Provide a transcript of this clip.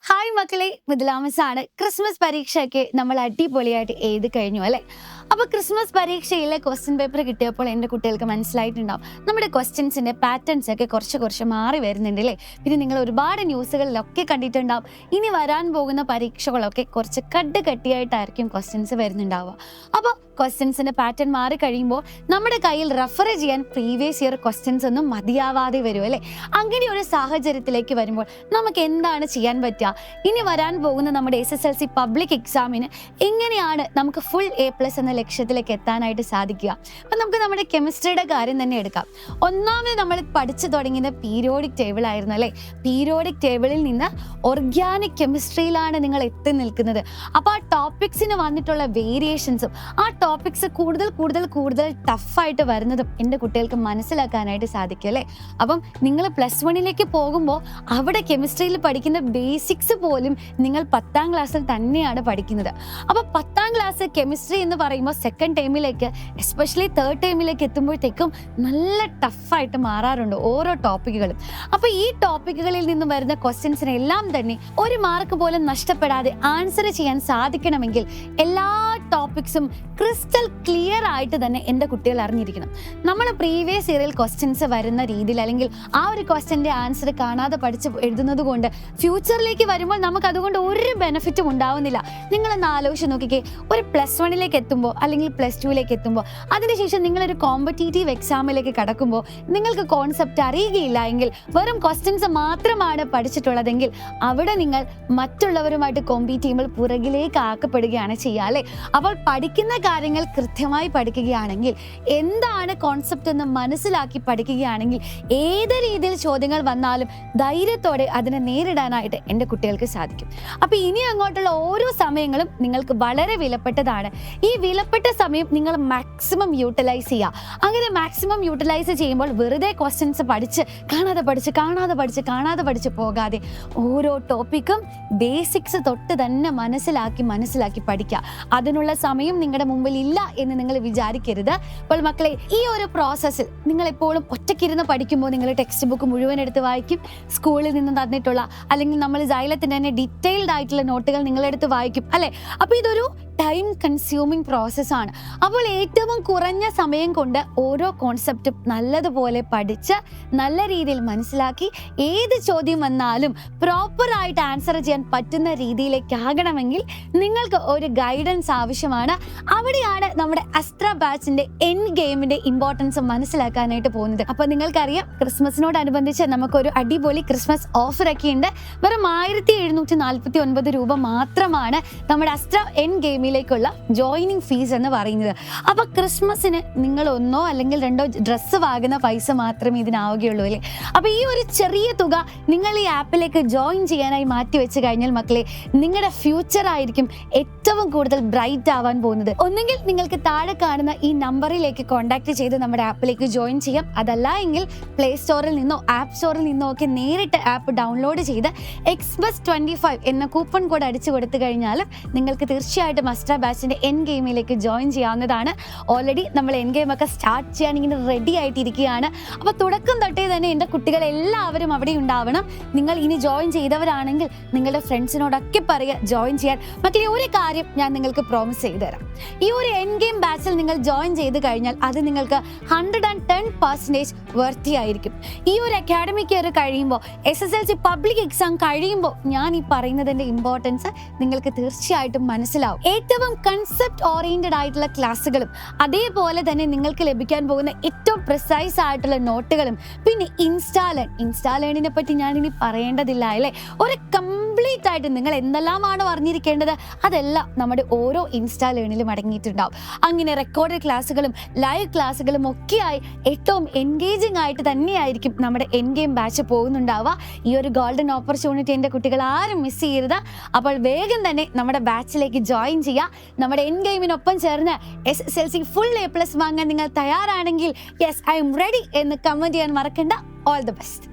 Hi മക്കളെ, മുതലാമസാണ്. Christmas പരീക്ഷയൊക്കെ നമ്മൾ അടിപൊളിയായിട്ട് എഴുതി കഴിഞ്ഞു അല്ലേ? അപ്പോൾ ക്രിസ്മസ് പരീക്ഷയിലെ ക്വസ്റ്റ്യൻ പേപ്പർ കിട്ടിയപ്പോൾ എൻ്റെ കുട്ടികൾക്ക് മനസ്സിലായിട്ടുണ്ടാവും നമ്മുടെ ക്വസ്റ്റ്യൻസിൻ്റെ പാറ്റേൺസ് ഒക്കെ കുറച്ച് മാറി വരുന്നുണ്ട് അല്ലേ? പിന്നെ നിങ്ങൾ ഒരുപാട് ന്യൂസുകളിലൊക്കെ കണ്ടിട്ടുണ്ടാവും ഇനി വരാൻ പോകുന്ന പരീക്ഷകളൊക്കെ കുറച്ച് കട്ടിയായിട്ടായിരിക്കും ക്വസ്റ്റ്യൻസ് വരുന്നുണ്ടാവുക. അപ്പോൾ ക്വസ്റ്റ്യൻസിൻ്റെ പാറ്റേൺ മാറി കഴിയുമ്പോൾ നമ്മുടെ കയ്യിൽ റെഫർ ചെയ്യാൻ പ്രീവിയസ് ഇയർ ക്വസ്റ്റ്യൻസ് ഒന്നും മതിയാവാതെ വരും അല്ലേ? അങ്ങനെ ഒരു സാഹചര്യത്തിലേക്ക് വരുമ്പോൾ നമുക്ക് എന്താണ് ചെയ്യാൻ പറ്റുക? ഇനി വരാൻ പോകുന്ന നമ്മുടെ SSLC പബ്ലിക് എക്സാമിന് എങ്ങനെയാണ് നമുക്ക് ഫുൾ A+ എന്ന ലക്ഷ്യത്തിലേക്ക് എത്താനായിട്ട് സാധിക്കുക? അപ്പം നമുക്ക് നമ്മുടെ കെമിസ്ട്രിയുടെ കാര്യം തന്നെ എടുക്കാം. ഒന്നാമത് നമ്മൾ പഠിച്ചു തുടങ്ങിയത് പീരിയോഡിക് ടേബിൾ ആയിരുന്നു അല്ലേ? പീരിയോഡിക് ടേബിളിൽ നിന്ന് ഓർഗാനിക് കെമിസ്ട്രിയിലാണ് നിങ്ങൾ എത്തി നിൽക്കുന്നത്. അപ്പോൾ ആ ടോപ്പിക്സിന് വന്നിട്ടുള്ള വേരിയേഷൻസും ആ ടോപ്പിക്സ് കൂടുതൽ ടഫായിട്ട് വരുന്നതും എൻ്റെ കുട്ടികൾക്ക് മനസ്സിലാക്കാനായിട്ട് സാധിക്കും അല്ലേ? അപ്പം നിങ്ങൾ +1 പോകുമ്പോൾ അവിടെ കെമിസ്ട്രിയിൽ പഠിക്കുന്ന ബേസിക്സ് പോലും നിങ്ങൾ 10ാം ക്ലാസ്സിൽ തന്നെയാണ് പഠിക്കുന്നത്. അപ്പോൾ 10ാം ക്ലാസ് കെമിസ്ട്രി എന്ന് പറയുമ്പോൾ സെക്കൻഡ് ടൈമിലേക്ക്, എസ്പെഷ്യലി തേർഡ് ടൈമിലേക്ക് എത്തുമ്പോഴത്തേക്കും നല്ല ടഫായിട്ട് മാറാറുണ്ട് ഓരോ ടോപ്പിക്കുകളും. അപ്പോൾ ഈ ടോപ്പിക്കുകളിൽ നിന്നും വരുന്ന ക്വസ്റ്റ്യൻസിനെല്ലാം തന്നെ ഒരു മാർക്ക് പോലും നഷ്ടപ്പെടാതെ ആൻസർ ചെയ്യാൻ സാധിക്കണമെങ്കിൽ എല്ലാ ടോപ്പിക്സും ക്രിസ്റ്റൽ ക്ലിയർ ആയിട്ട് തന്നെ എൻ്റെ കുട്ടികൾ അറിഞ്ഞിരിക്കണം. നമ്മൾ പ്രീവിയസ് ഇയറിൽ ക്വസ്റ്റ്യൻസ് വരുന്ന രീതിയിൽ, അല്ലെങ്കിൽ ആ ഒരു ക്വസ്റ്റ്യൻ്റെ ആൻസർ കാണാതെ പഠിച്ച് എഴുതുന്നത് കൊണ്ട് ഫ്യൂച്ചറിലേക്ക് വരുമ്പോൾ നമുക്ക് അതുകൊണ്ട് ഒരു ബെനിഫിറ്റും ഉണ്ടാവുന്നില്ല. നിങ്ങളൊന്ന് ആലോചിച്ച് നോക്കിക്കേ, ഒരു +1 എത്തുമ്പോൾ അല്ലെങ്കിൽ +2 എത്തുമ്പോൾ അതിനുശേഷം നിങ്ങളൊരു കോമ്പറ്റീറ്റീവ് എക്സാമിലേക്ക് കടക്കുമ്പോൾ നിങ്ങൾക്ക് കോൺസെപ്റ്റ് അറിയുകയില്ല എങ്കിൽ, വെറും ക്വസ്റ്റ്യൻസ് മാത്രമാണ് പഠിച്ചിട്ടുള്ളതെങ്കിൽ അവിടെ നിങ്ങൾ മറ്റുള്ളവരുമായിട്ട് കോമ്പീറ്റ് ചെയ്യുമ്പോൾ പുറകിലേക്ക് ആക്കപ്പെടുകയാണ് ചെയ്യുക അല്ലേ? അപ്പോൾ പഠിക്കുന്ന കാര്യങ്ങൾ കൃത്യമായി പഠിക്കുകയാണെങ്കിൽ, എന്താണ് കോൺസെപ്റ്റ് എന്ന് മനസ്സിലാക്കി പഠിക്കുകയാണെങ്കിൽ, ഏത് രീതിയിൽ ചോദ്യങ്ങൾ വന്നാലും ധൈര്യത്തോടെ അതിനെ നേരിടാനായിട്ട് എൻ്റെ കുട്ടികൾക്ക് സാധിക്കും. അപ്പോൾ ഇനി അങ്ങോട്ടുള്ള ഓരോ സമയങ്ങളും നിങ്ങൾക്ക് വളരെ വിലപ്പെട്ടതാണ്. ഈ വിലപ്പെട്ട സമയം നിങ്ങൾ മാക്സിമം യൂട്ടിലൈസ് ചെയ്യുക. അങ്ങനെ മാക്സിമം യൂട്ടിലൈസ് ചെയ്യുമ്പോൾ വെറുതെ ക്വസ്റ്റ്യൻസ് പഠിച്ച് കാണാതെ പഠിച്ച് പോകാതെ ഓരോ ടോപ്പിക്കും ബേസിക്സ് തൊട്ട് തന്നെ മനസ്സിലാക്കി പഠിക്കുക. അതിനുള്ള സമയം നിങ്ങളുടെ മുമ്പിൽ ഇല്ല എന്ന് നിങ്ങൾ വിചാരിക്കരുത്. അപ്പോൾ മക്കളെ, ഈ ഒരു പ്രോസസ്സിൽ നിങ്ങൾ എപ്പോഴും ഒറ്റയ്ക്കിരുന്ന് പഠിക്കുമ്പോൾ നിങ്ങൾ ടെക്സ്റ്റ് ബുക്ക് മുഴുവൻ എടുത്ത് വായിക്കും, സ്കൂളിൽ നിന്ന് തന്നിട്ടുള്ള അല്ലെങ്കിൽ നമ്മൾ ജൈലത്തിൻ്റെ തന്നെ ഡീറ്റെയിൽഡ് ആയിട്ടുള്ള നോട്ടുകൾ നിങ്ങളെടുത്ത് വായിക്കും അല്ലേ? അപ്പോൾ ഇതൊരു ടൈം കൺസ്യൂമിങ് പ്രോസസ്സാണ്. അപ്പോൾ ഏറ്റവും കുറഞ്ഞ സമയം കൊണ്ട് ഓരോ കോൺസെപ്റ്റും നല്ലതുപോലെ പഠിച്ച് നല്ല രീതിയിൽ മനസ്സിലാക്കി ഏത് ചോദ്യം വന്നാലും പ്രോപ്പറായിട്ട് ആൻസർ ചെയ്യാൻ പറ്റുന്ന രീതിയിലേക്കാകണമെങ്കിൽ നിങ്ങൾക്ക് ഒരു ഗൈഡൻസ് ആവശ്യമാണ്. അവിടെയാണ് നമ്മുടെ അസ്ത്ര ബാച്ചിൻ്റെ എൻഡ് ഗെയിമിൻ്റെ ഇമ്പോർട്ടൻസ് മനസ്സിലാക്കാനായിട്ട് പോകുന്നത്. അപ്പോൾ നിങ്ങൾക്കറിയാം, ക്രിസ്മസിനോടനുബന്ധിച്ച് നമുക്കൊരു അടിപൊളി ക്രിസ്മസ് ഓഫറൊക്കെ ഉണ്ട്. വെറും 1749 രൂപ മാത്രമാണ് നമ്മുടെ അസ്ത്ര എൻഡ് ഗെയിമിലേക്കുള്ള ജോയിനിങ് ഫീസ് എന്ന് പറയുന്നത്. അപ്പോൾ ക്രിസ്മസിന് നിങ്ങൾ 1 അല്ലെങ്കിൽ 2 ഡ്രസ്സ് വാങ്ങുന്ന പൈസ മാത്രമേ ഇതിനാവുകയുള്ളൂ അല്ലേ? അപ്പോൾ ഈ ഒരു ചെറിയ തുക നിങ്ങൾ ഈ ആപ്പിലേക്ക് ജോയിൻ ചെയ്യാനായി മാറ്റി വെച്ച് കഴിഞ്ഞാൽ മക്കളെ, നിങ്ങളുടെ ഫ്യൂച്ചർ ആയിരിക്കും ഏറ്റവും കൂടുതൽ ബ്രൈറ്റ് ആവാൻ പോകുന്നത്. ഒന്നെങ്കിൽ നിങ്ങൾക്ക് താഴെ കാണുന്ന ഈ നമ്പറിലേക്ക് കോൺടാക്ട് ചെയ്ത് നമ്മുടെ ആപ്പിലേക്ക് ജോയിൻ ചെയ്യാം. അതല്ല എങ്കിൽ പ്ലേ സ്റ്റോറിൽ നിന്നോ ആപ്പ് സ്റ്റോറിൽ നിന്നോ ഒക്കെ നേരിട്ട് ആപ്പ് ഡൗൺലോഡ് ചെയ്ത് XBUS25 എന്ന കൂപ്പൺ കോഡ് അടിച്ചു കൊടുത്തു കഴിഞ്ഞാലും നിങ്ങൾക്ക് തീർച്ചയായിട്ടും അസ്ത്ര ബാച്ചിൻ്റെ എൻഡ് ഗെയിമിലേക്ക് ജോയിൻ ചെയ്യാവുന്നതാണ്. ഓൾറെഡി നമ്മൾ എൻഡ് ഗെയിം ഒക്കെ സ്റ്റാർട്ട് ചെയ്യാൻ ഇങ്ങനെ റെഡി ആയിട്ടിരിക്കുകയാണ്. അപ്പോൾ തുടക്കം തൊട്ടേ തന്നെ എൻ്റെ കുട്ടികൾ എല്ലാവരും അവിടെ ഉണ്ടാവണം. നിങ്ങൾ ഇനി ജോയിൻ ചെയ്തവരാണെങ്കിൽ നിങ്ങളുടെ ഫ്രണ്ട്സിനോടൊക്കെ പറയുക ജോയിൻ ചെയ്യാൻ. മക്കളെ, ഒരു കാര്യം ഞാൻ നിങ്ങൾക്ക് പ്രോമിസ് ചെയ്തു തരാം. ഈ ഒരു എൻഡ് ഗെയിം ബാച്ചിൽ നിങ്ങൾ ജോയിൻ ചെയ്ത് കഴിഞ്ഞാൽ അത് നിങ്ങൾക്ക് 110% വർത്തി ആയിരിക്കും. ഈ ഒരു അക്കാഡമിക് ഇയർ കഴിയുമ്പോൾ, SSLC പബ്ലിക് എക്സാം കഴിയുമ്പോൾ ഞാൻ ഈ പറയുന്നതിൻ്റെ ഇമ്പോർട്ടൻസ് നിങ്ങൾക്ക് തീർച്ചയായിട്ടും മനസ്സിലാവും. ഏറ്റവും കൺസെപ്റ്റ് ഓറിയന്റഡ് ആയിട്ടുള്ള ക്ലാസ്സുകളും അതേപോലെ തന്നെ നിങ്ങൾക്ക് ലഭിക്കാൻ പോകുന്ന ഏറ്റവും പ്രിസൈസ് ആയിട്ടുള്ള നോട്ടുകളും, പിന്നെ ഇൻസ്റ്റാലേണിനെ പറ്റി ഞാൻ ഇനി പറയേണ്ടതില്ല അല്ലേ? ഒരു കംപ്ലീറ്റ് ആയിട്ട് നിങ്ങൾ എന്തെല്ലാമാണ് അറിഞ്ഞിരിക്കേണ്ടത് അതെല്ലാം നമ്മുടെ ഓരോ ഇൻസ്റ്റാലേണിലും അടങ്ങിയിട്ടുണ്ടാവും. അങ്ങനെ റെക്കോർഡ് ക്ലാസ്സുകളും ലൈവ് ക്ലാസ്സുകളും ഒക്കെയായി ഏറ്റവും എൻഗേജിങ് ആയിട്ട് തന്നെയായിരിക്കും നമ്മുടെ എൻഡ് ഗെയിം ബാച്ച് പോകുന്നുണ്ടാവുക. ഈ ഒരു ഗോൾഡൻ ഓപ്പർച്യൂണിറ്റി എൻ്റെ കുട്ടികൾ ആരും മിസ് ചെയ്യരുത്. അപ്പോൾ വേഗം തന്നെ നമ്മുടെ ബാച്ചിലേക്ക് ജോയിൻ ചെയ്യുക. നമ്മുടെ എൻഡ് ഗെയിമിനൊപ്പം ചേർന്ന് SSLC ഫുൾ A+ വാങ്ങാൻ നിങ്ങൾ തയ്യാറാണെങ്കിൽ യെസ് ഐ എം റെഡി എന്ന് കമൻറ്റ് ചെയ്യാൻ മറക്കണ്ട. All the best.